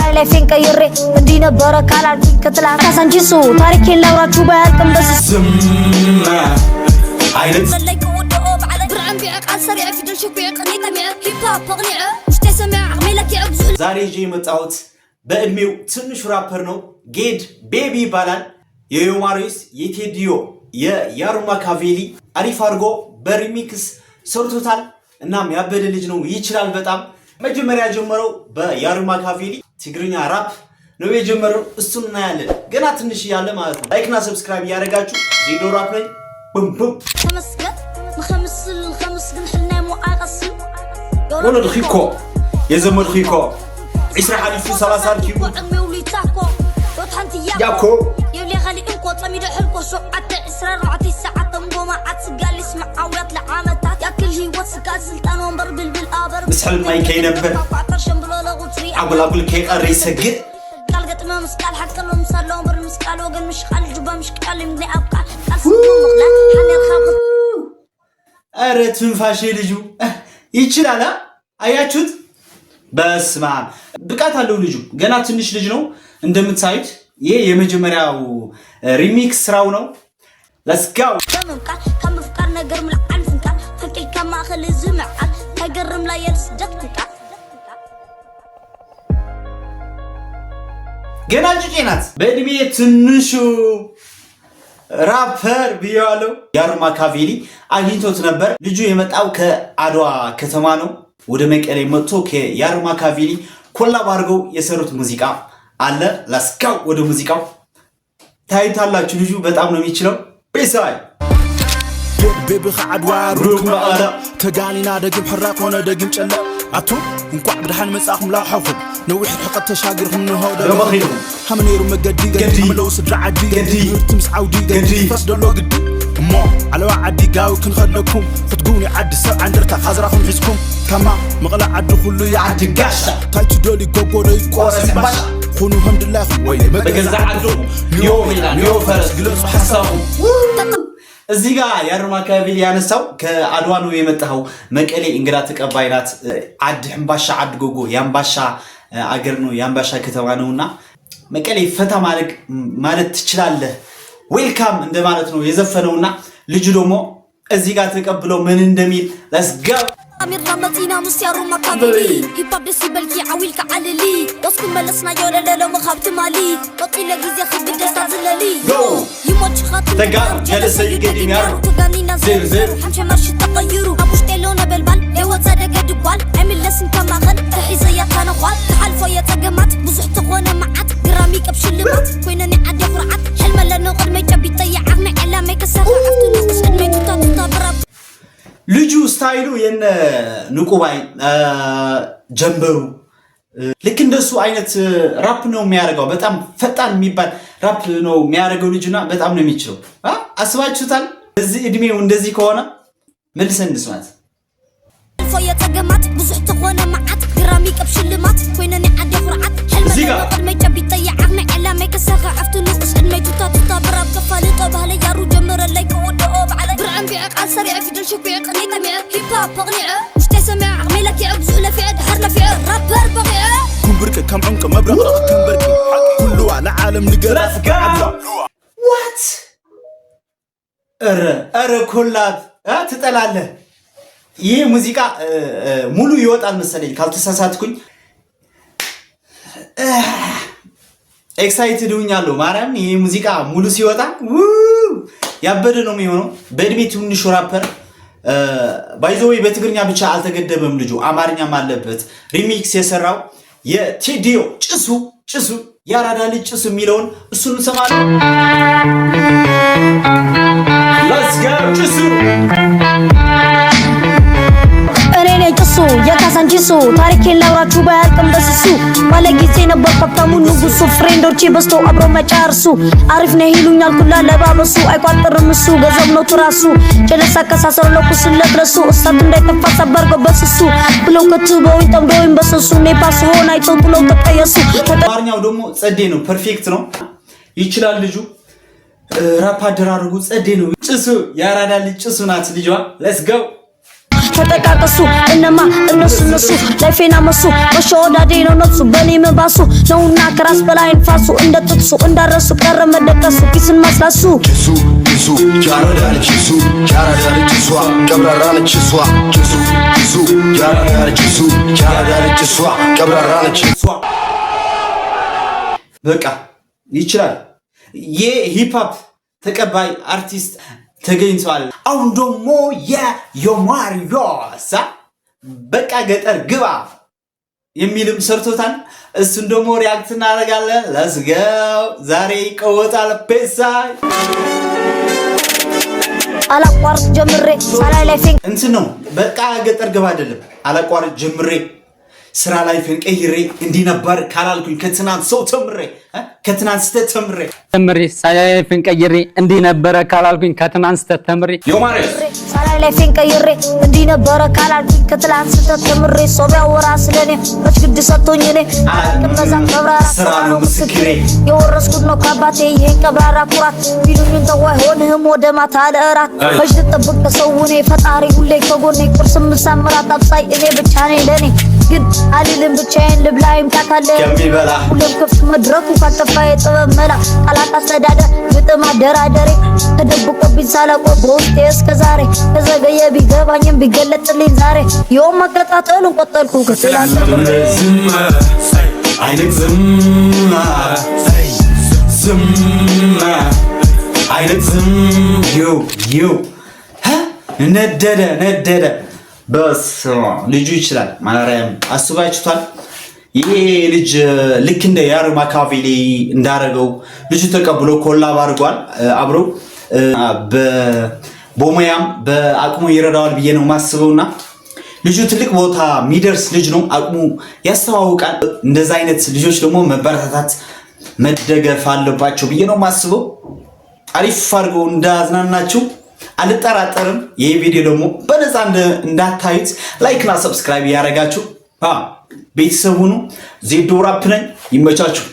ዛሬ ላይ ፌን ቀይሬ እንዲህ ነበረ ካላልኩኝ ከትላንት ካሳንቺሱ ታሪኬን ላውራችሁ ባያልቅም በስስም አይነት ዛሬ ይዤ የመጣሁት በእድሜው ትንሹ ራፐር ነው። ጌድ ቤቢ ይባላል። የዮማሪስ የቴዲዮ የያሩማ ካቬሊ አሪፍ አድርጎ በሪሚክስ ሰርቶታል። እናም ያበደ ልጅ ነው፣ ይችላል በጣም። መጀመሪያ ጀመረው በያሩማ ካቬሊ ትግርኛ ራፕ ነው የጀመረው። እሱን እናያለን ገና ትንሽ ያለ ማለት ነው። ላይክና ሰብስክራይብ ያደረጋችሁ ዜዶ ራፕ ላይ ቡም ቡም ተመስገን መخمسل الخمس ግን حنا مو اقسم ولد خيكو يا زمر خيكو عسر حلف 30 كيلو مولي تاكو وطحنت ياكو يولي غالي انكو طميد حلكو سعات اسرار رعتي ساعات مقومه عاد قال لي اسمع عورات لعامتات ياكل جي وسكال سلطان ومبر بالابر مسحل ماي كاي نبر اقول اقول كي قري سجد قال قطمه مسقال حق لهم صار لهم بر مسقال وقن مش قال جبا مش قال من ابقى قال مخلا حنا الخاف አረ ትንፋሽ ልጁ ይችላል። አያችሁት? በስማም ብቃት አለው ልጁ። ገና ትንሽ ልጅ ነው እንደምታዩት። ይሄ የመጀመሪያው ሪሚክስ ስራው ነው። ሌትስ ጎ ከምፍቃር ነገር ምልዓል ፍንካ ፈቂል ከማኸል ዝምዓል ተገርም ላይ የልስደትካ ገና ጭጪ ናት። በእድሜ ትንሹ ራፐር ቢያለው ያሩማ ካቬሊ አግኝቶት ነበር። ልጁ የመጣው ከአድዋ ከተማ ነው። ወደ መቀሌ መጥቶ ከያሩማ ካቬሊ ኮላብ አድርገው የሰሩት ሙዚቃ አለ። ላስካው ወደ ሙዚቃው ታይታላችሁ። ልጁ በጣም ነው የሚችለው። ቤሳይ ቤቢ ከአድዋ ሩማ አላ ተጋሊና ደግም ሕራቅ ሆነ ደግም ጨለ አቱ እንኳን ብድሃን መጻኹም ላሐኹም نوح حقت تشاغرهم من هذا رمخيهم هم نيرو مقدي قدي ملو صدر عدي قدي تمس عودي قدي فسدلو قدي ما على وعدي قاو كن خدكم فتقوني عد السر عندرتا خزركم حسكم كما مغلى عد كله يعدي قاشا تايتو دولي غوغو دي قوس باشا خونو الحمد لله ويلي بقزع عدو نيو فرس قلص حسابهم እዚህ ጋር ያሩማ ካቬሊ ያነሳው ከአድዋ ነው የመጣው። መቀሌ እንግዳ ተቀባይናት አድ ሕምባሻ አድ ጎጎ ያምባሻ አገር ነው፣ ያምባሻ ከተማ ነውና መቀሌ ፈታ ማለት ትችላለህ ዌልካም እንደማለት ነው የዘፈነውና ልጁ ደግሞ እዚህ ጋር ተቀብሎ ምን እንደሚል ሌትስ ጎ أمير رمتينا مسيارو مكابلي هيب هوب دسي بلكي عويلك عللي واسكن ملسنا يولا لا مخابت مالي وطي لغيزي خب دستا زلالي يموت خاطر تقار جلسة يقدم يارو تغانينا زير زير حمشة مرشي تغيرو أبوش تيلونا بالبال يوات زادة قدقوال عمل لسن كما غل تحيزيات نقوال تحالفو يتقمات بزح تغونا معات قرامي كبش اللمات كويناني عدي فرعات حلما لنو غد ميجا بيطيع عغنا إعلامي كساقا عفتو نقش أدمي توتا براب ልጁ ስታይሉ የነ ንቁባይ ጀንበሩ ልክ እንደሱ አይነት ራፕ ነው የሚያደርገው። በጣም ፈጣን የሚባል ራፕ ነው የሚያደርገው ልጅና በጣም ነው የሚችለው። አስባችሁታል? እዚህ እድሜው እንደዚህ ከሆነ መልሰን እንስማት። كم عنك مبرق كم بركي كله على عالم نقرا وات ኧረ ኮላት ትጠላለህ። ይሄ ሙዚቃ ሙሉ ይወጣል መሰለኝ ካልተሳሳትኩኝ። ኤክሳይትድ ሆኛለሁ ማርያም። ይሄ ሙዚቃ ሙሉ ሲወጣ ያበደ ነው የሚሆነው። በእድሜ ትንሹ ራፐር ባይዘው በትግርኛ ብቻ አልተገደበም ልጁ፣ አማርኛም አለበት። ሪሚክስ የሰራው የቴዲዮ ጭሱ ያራዳ ልጅ ጭሱ የሚለውን እሱን እንሰማለን። ሌትስ ጎ ጭሱ እኔ ጭሱ የካሳንቺሱ ታሪኬን ላውራችሁ ባያልቅም በስሱ ባለ ጊዜ ነበር ሀብታሙ ንጉሱ ፍሬንዶቼ በስቶ አብሮ መጫርሱ አሪፍ ነው ይሉኛል ኩላ ለባበሱ አይቋጥርም እሱ ገንዘብ ነው ትራሱ ጀለሳ ከሳሰሩ ለኩስ ለድረሱ እሳት እንዳይተፋ ሰበርጎ በስሱ ብለው ከትበው ይጠምደውም በስሱ ኔፓስ ሆነ አይቶ ብለው ተቀየሱ። አማርኛው ደግሞ ጸዴ ነው፣ ፐርፌክት ነው፣ ይችላል ልጁ። ራፕ አደራረጉ ጸዴ ነው። ጭሱ ያራዳ ልጅ ጭሱ ናት ልጅዋ። ሌትስ ጎ ተጠቃቀሱ እነማ እነሱ ላይፌና መሱ በሾዳዴ ነው ነፍሱ በኔ መባሱ ነውና ከራስ በላይ ንፋሱ እንደጥቅሱ እንዳረሱ ቀረ መደቀሱ ኪስን ማስላሱ ኪሱ ያረዳል ኪሱ ቀብራራን ኪሱ ያረዳል ኪሱ ቀብራራን ኪሱ በቃ ይችላል የሂፕሆፕ ተቀባይ አርቲስት ተገኝቷል። አሁን ደግሞ የዮማሪዮስ በቃ ገጠር ግባ የሚልም ሰርቶታል። እሱን ደግሞ ሪአክት እናደርጋለን። let's go ዛሬ ይቀወጣል ፔሳ አላቋርጥ ጀምሬ ሳላይ ላይ ፊንክ እንትን ነው በቃ ገጠር ግባ አይደለም አላቋርጥ ጀምሬ ስራ ላይ ፈንቀይሬ እንዲህ ነበር ካላልኩኝ ከትናንት ሰው ተምሬ ከትናንት ስህተት ተምሬ ሳላይ ላይ ፈንቀይሬ እንዲህ ነበር ካላልኩኝ ከትናንት ስህተት ተምሬ ዮማሪዮስ ሳላይ ላይ ፈንቀይሬ እንዲህ ነበር ካላልኩኝ ከትናንት ስህተት ተምሬ ሶቢያ ወራ ስለኔ በግድ ሰጥቶኝ እኔ ከመዛ ቀብራራ ስራ ነው ምስክሬ የወረስኩት ነው ከአባቴ ይሄን ቀብራራ ኩራት ቢሉኝ ተዋይ ሆነህም ወደ ማታ ለእራት በጅት ጠብቅ ከሰው እኔ ፈጣሪ ሁሌ ከጎኔ ቁርስ ምሳምራት አብሳይ እኔ ብቻ ነኝ ለኔ ግን አልልም ብቻዬን ልብላይም ታካለ ከሚበላ ሁሉም ክፍት መድረኩ ካጠፋ የጥበብ መላ ቃላት አስተዳደር ግጥም አደራደሬ ተደብቆብኝ ሳላቆ በውስጤ እስከ ዛሬ ከዘገየ ቢገባኝም ቢገለጥልኝ ዛሬ የውም መቀጣጠሉን ቆጠልኩ ከትላንት አይነት ነደደ በስመ ልጁ ይችላል ማርያም አስባችሁታል። ይሄ ልጅ ልክ እንደ ያሩ ማካቬሊ እንዳረገው ልጁ ተቀብሎ ኮላብ አድርጓል። አብረው በሙያም በአቅሙ ይረዳዋል ብዬ ነው ማስበውና ልጁ ትልቅ ቦታ የሚደርስ ልጅ ነው። አቅሙ ያስተዋውቃል። እንደዛ አይነት ልጆች ደግሞ መበረታታት መደገፍ አለባቸው ብዬ ነው ማስበው። አሪፍ አድርገው እንዳዝናናችሁ አልጠራጠርም። ይህ ቪዲዮ ደግሞ በነፃ እንዳታዩት ላይክ እና ሰብስክራይብ ያደረጋችሁ ቤተሰብ ሁኑ። ዜዶ ራፕ ነኝ። ይመቻችሁ።